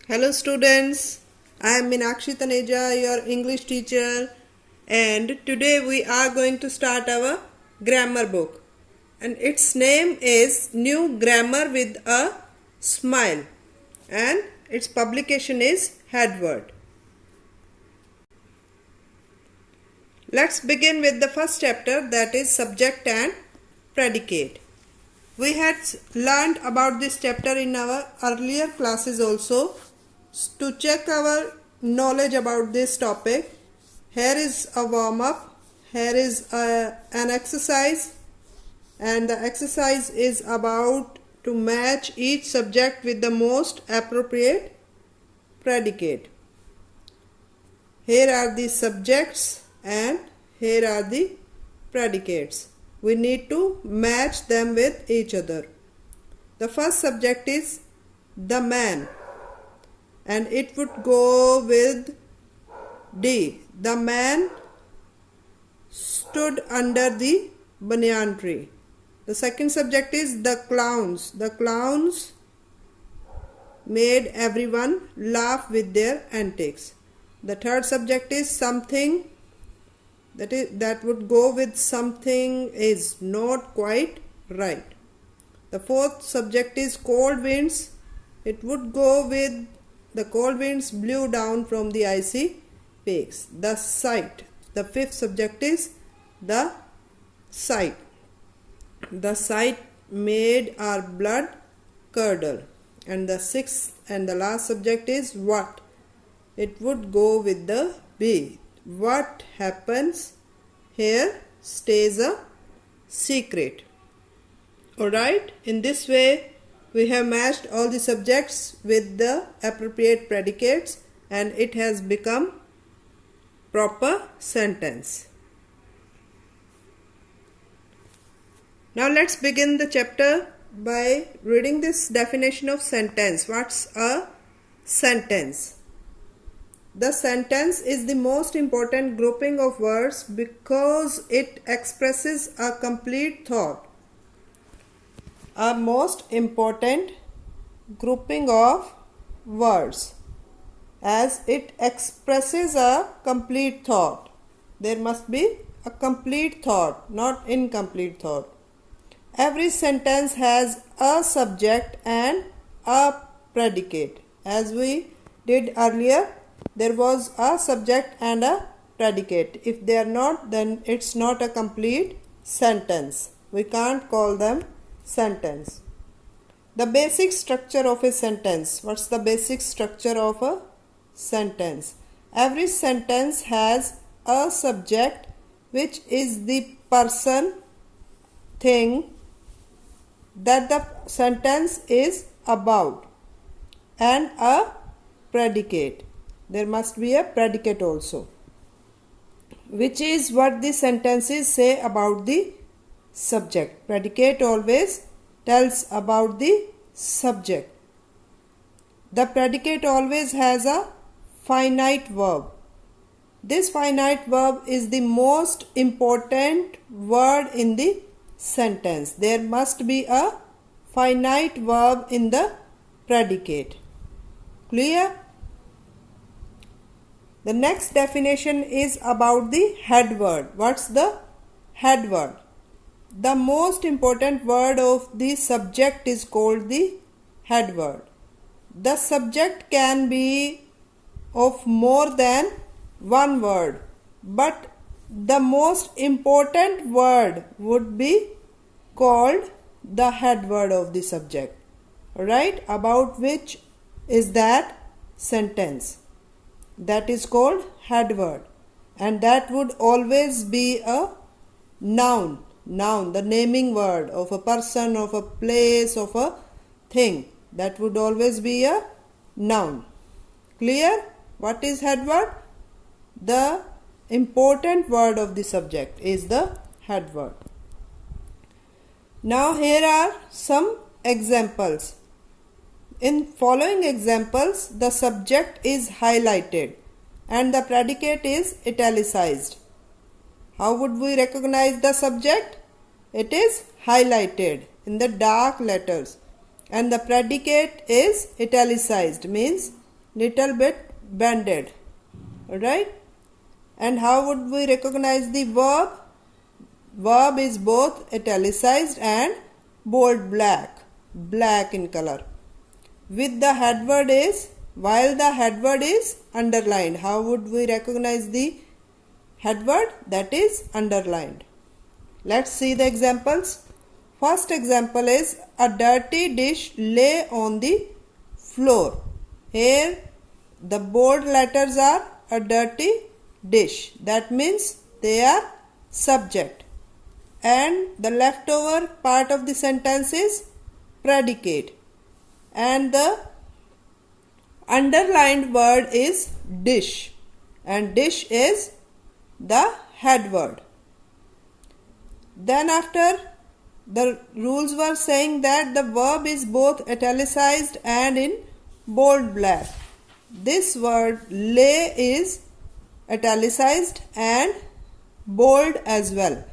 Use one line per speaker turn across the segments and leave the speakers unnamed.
Hello students, I am Meenakshi, your English teacher, and today we are going to start our grammar book, and its name is New Grammar with a Smile, and its publication is Headword. Let's begin with the first chapter, that is Subject and Predicate. We had learned about this chapter in our earlier classes also. To check our knowledge about this topic, here is a warm-up, here is an exercise, and the exercise is about to match each subject with the most appropriate predicate. Here are the subjects and here are the predicates. We need to match them with each other. The first subject is the man, and it would go with D. The man stood under the banyan tree. The second subject is the clowns. The clowns made everyone laugh with their antics. The third subject is something. That would go with something is not quite right. The fourth subject is cold winds. It would go with the cold winds blew down from the icy peaks. The sight. The fifth subject is the sight. The sight made our blood curdle. And the sixth and the last subject is what. It would go with the B. What happens here stays a secret. Alright, in this way we have matched all the subjects with the appropriate predicates and it has become proper sentence. Now let's begin the chapter by reading this definition of sentence. What's a sentence? The sentence is the most important grouping of words because it expresses a complete thought. A most important grouping of words as it expresses a complete thought. There must be a complete thought, not incomplete thought. Every sentence has a subject and a predicate. As we did earlier, there was a subject and a predicate. If they are not, then it's not a complete sentence. We can't call them sentence. The basic structure of a sentence. What's the basic structure of a sentence? Every sentence has a subject, which is the person, thing that the sentence is about, and a predicate. There must be a predicate also, which is what the sentences say about the subject. Predicate always tells about the subject. The predicate always has a finite verb. This finite verb is the most important word in the sentence. There must be a finite verb in the predicate. Clear? The next definition is about the head word. What's the head word? The most important word of the subject is called the head word. The subject can be of more than one word, but the most important word would be called the head word of the subject. Right? About which is that sentence. That is called head word, and that would always be a noun, the naming word of a person, of a place, of a thing. That would always be a noun. Clear? What is head word? The important word of the subject is the head word. Now here are some examples. In following examples, the subject is highlighted and the predicate is italicized. How would we recognize the subject? It is highlighted in the dark letters and the predicate is italicized, means little bit bended. Alright? And how would we recognize the verb? Verb is both italicized and bold black in color. With the head word is, while the head word is underlined. How would we recognize the head word? That is underlined. Let's see the examples. First example is a dirty dish lay on the floor. Here the bold letters are a dirty dish. That means they are subject. And the leftover part of the sentence is predicate. And the underlined word is dish. And dish is the head word. Then after, the rules were saying that the verb is both italicized and in bold black. This word lay is italicized and bold as well.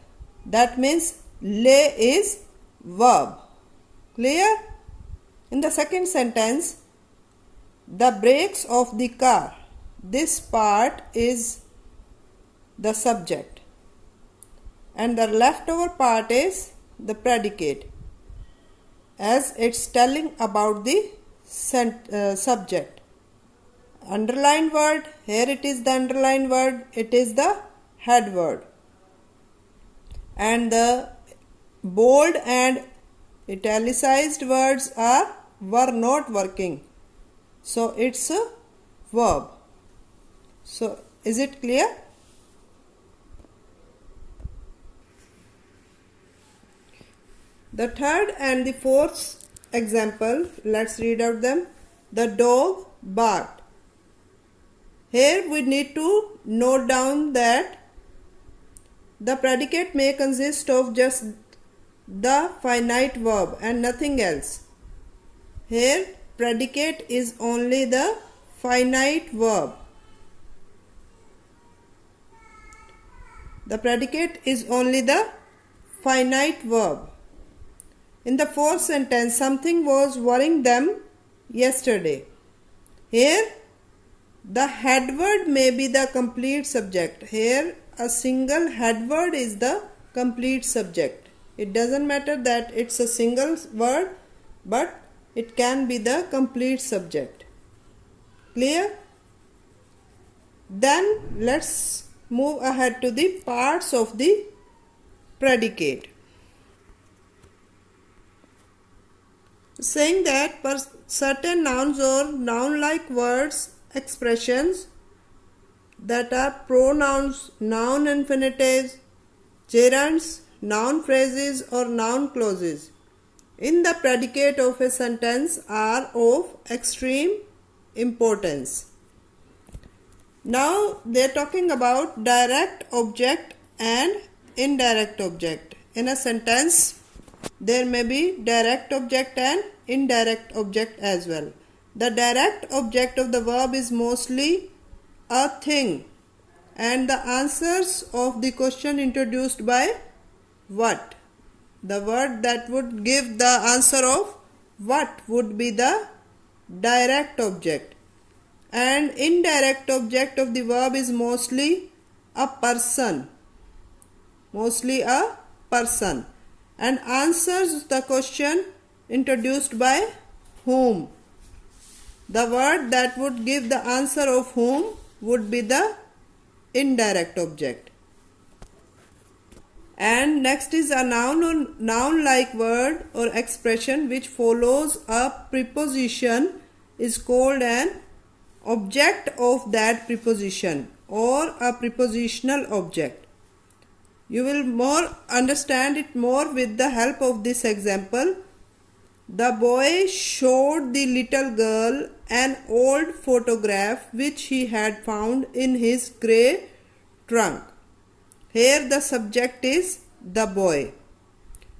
That means lay is verb. Clear? In the second sentence, the brakes of the car. This part is the subject. And the leftover part is the predicate, as it's telling about the subject. Underlined word, here it is the underlined word, it is the head word. And the bold and italicized words were not working. So it's a verb. So is it clear? The third and the fourth example, let's read out them. The dog barked. Here we need to note down that the predicate may consist of just the finite verb and nothing else. Here predicate is only the finite verb. The predicate is only the finite verb. In the fourth sentence, something was worrying them yesterday. Here, the head word may be the complete subject. Here, a single head word is the complete subject. It doesn't matter that it's a single word, but it can be the complete subject. Clear? Then, let's move ahead to the parts of the predicate. Saying that for certain nouns or noun-like words, expressions that are pronouns, noun infinitives, gerunds, noun phrases or noun clauses in the predicate of a sentence are of extreme importance. Now they are talking about direct object and indirect object. In a sentence, there may be direct object and indirect object as well. The direct object of the verb is mostly a thing, and the answers of the question introduced by what. The word that would give the answer of what would be the direct object. And indirect object of the verb is mostly a person. Mostly a person. And answers the question introduced by whom. The word that would give the answer of whom would be the indirect object. And next is a noun or noun-like word or expression which follows a preposition is called an object of that preposition or a prepositional object. You will more understand it more with the help of this example. The boy showed the little girl an old photograph which he had found in his grey trunk. Here the subject is the boy.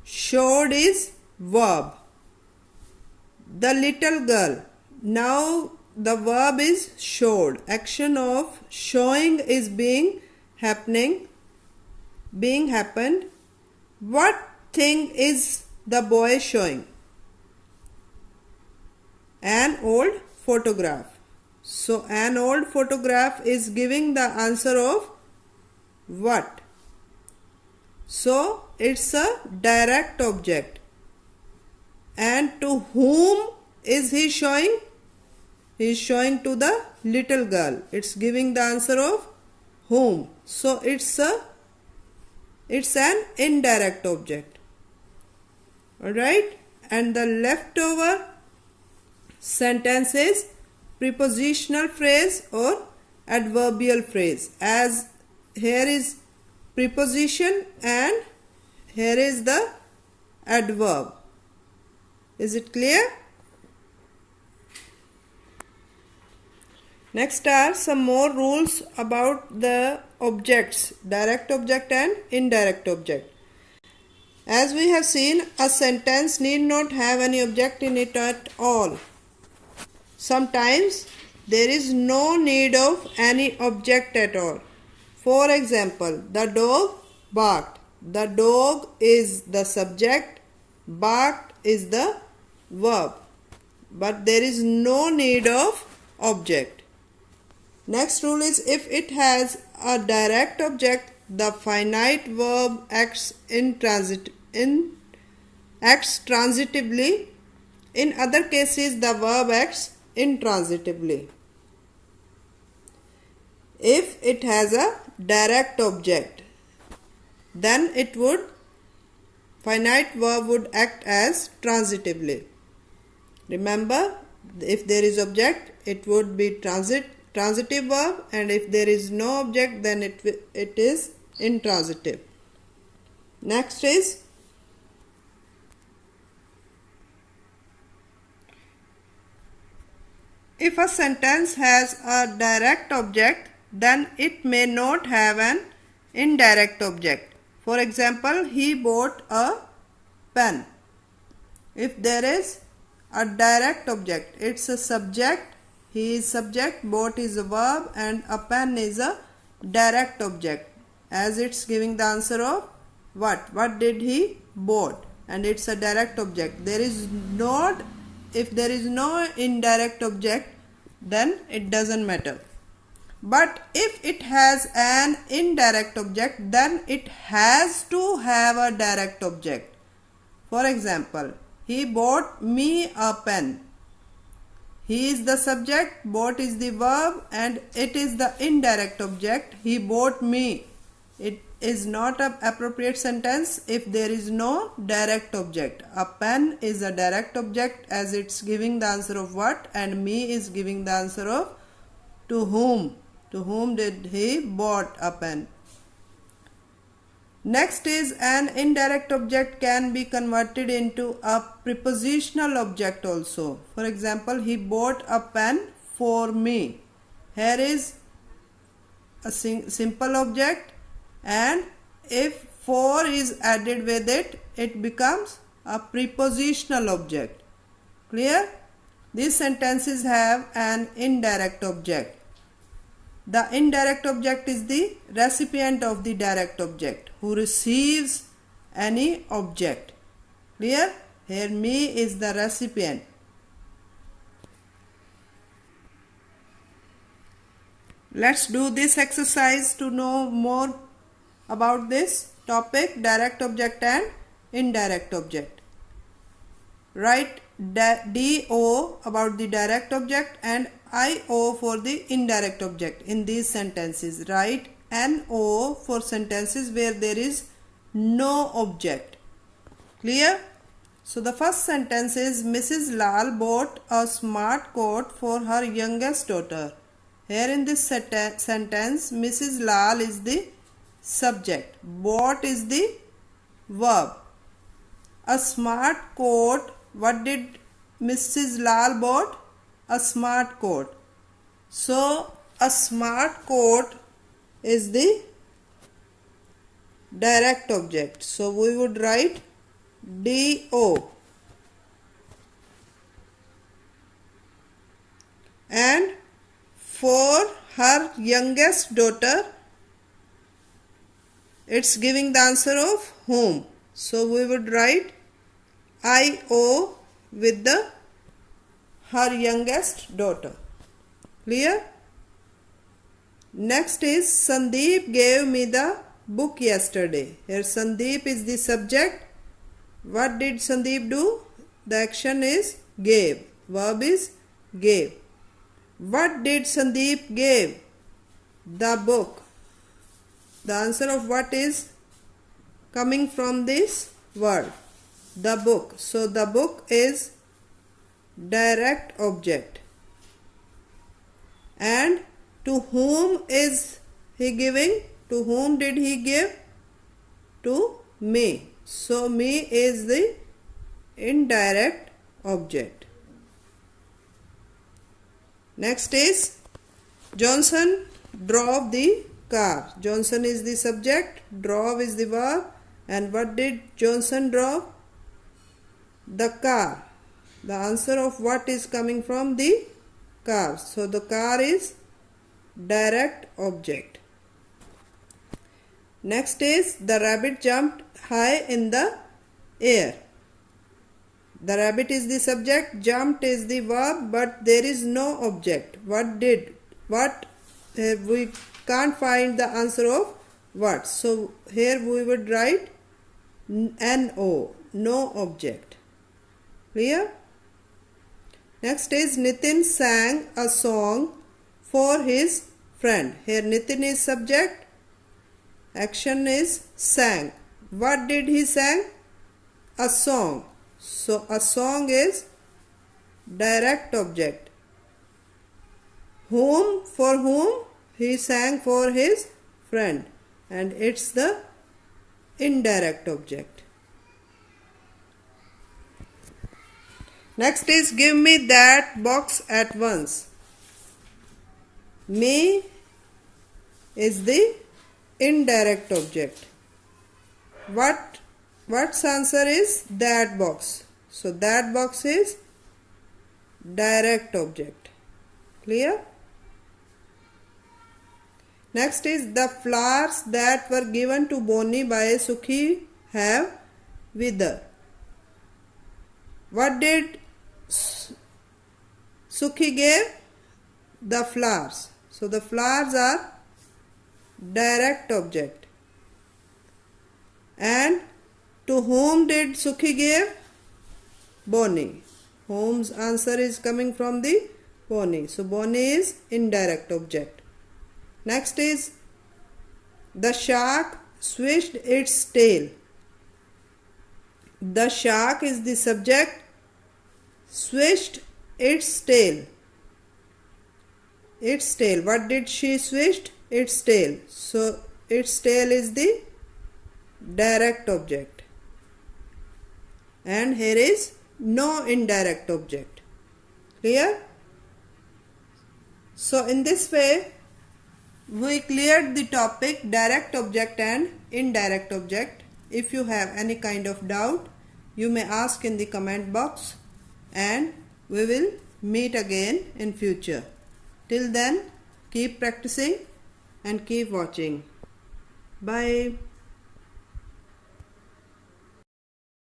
Showed is verb. The little girl. Now the verb is showed. Action of showing is being happened. What thing is the boy showing? An old photograph. So an old photograph is giving the answer of what? So it's a direct object. And to whom is he showing? He is showing to the little girl. It's giving the answer of whom. So it's an indirect object. Alright? And the leftover sentence is prepositional phrase or adverbial phrase. As here is preposition and here is the adverb. Is it clear? Next are some more rules about the objects, direct object and indirect object. As we have seen, a sentence need not have any object in it at all. Sometimes there is no need of any object at all. For example, the dog barked. The dog is the subject, barked is the verb, but there is no need of object. Next rule is if it has a direct object, the finite verb acts transitively. In other cases, the verb acts intransitively. If it has a direct object, then finite verb would act as transitively. Remember, if there is object, it would be transitive verb, and if there is no object, then it is intransitive. Next is if a sentence has a direct object, then it may not have an indirect object. For example, he bought a pen. If there is a direct object, it's a subject, he is subject, bought is a verb, and a pen is a direct object, as it's giving the answer of what did he bought, and it's a direct object. If there is no indirect object, then it doesn't matter. But if it has an indirect object, then it has to have a direct object. For example, he bought me a pen. He is the subject, bought is the verb, and it is the indirect object. He bought me. It is not an appropriate sentence if there is no direct object. A pen is a direct object, as it's giving the answer of what, and me is giving the answer of to whom. To whom did he bought a pen? Next is an indirect object can be converted into a prepositional object also. For example, he bought a pen for me. Here is a simple object, and if for is added with it, it becomes a prepositional object. Clear? These sentences have an indirect object. The indirect object is the recipient of the direct object who receives any object. Clear? Here me is the recipient. Let's do this exercise to know more about this topic, direct object and indirect object. Write DO about the direct object and IO for the indirect object in these sentences. Write NO for sentences where there is no object. Clear? So the first sentence is Mrs. Lal bought a smart coat for her youngest daughter. Here in this sentence, Mrs. Lal is the subject, bought is the verb. A smart coat, what did Mrs. Lal bought? A smart coat. So a smart coat is the direct object. So we would write DO. And for her youngest daughter, it's giving the answer of whom. So we would write IO with the her youngest daughter. Clear? Next is Sandeep gave me the book yesterday. Here Sandeep is the subject. What did Sandeep do? The action is gave. Verb is gave. What did Sandeep give? The book. The answer of what is coming from this word? The book. So the book is direct object. And to whom is he giving? To whom did he give? To me. So me is the indirect object. Next is Johnson drove the car. Johnson is the subject, drove is the verb, and what did Johnson drove? The car. The answer of what is coming from the car. So the car is direct object. Next is the rabbit jumped high in the air. The rabbit is the subject, jumped is the verb, but there is no object. We can't find the answer of what. So here we would write NO, no object. Clear? Next is Nitin sang a song for his friend. Here Nitin is subject, action is sang. What did he sang? A song. So a song is direct object. Whom, for whom? He sang for his friend, and it's the indirect object. Next is give me that box at once. Me is the indirect object. What's answer is that box. So that box is direct object. Clear? Next is the flowers that were given to Bonnie by Sukhi have withered. What did Sukhi give? The flowers. So the flowers are direct object. And to whom did Sukhi give? Bonnie. Whom's answer is coming from the Bonnie. So Bonnie is indirect object. Next is the shark swished its tail. The shark is the subject, swished its tail. Its tail. What did she swished? Its tail. So its tail is the direct object. And here is no indirect object. Clear? So in this way we cleared the topic direct object and indirect object. If you have any kind of doubt, you may ask in the comment box, and we will meet again in future. Till then, keep practicing and keep watching. Bye.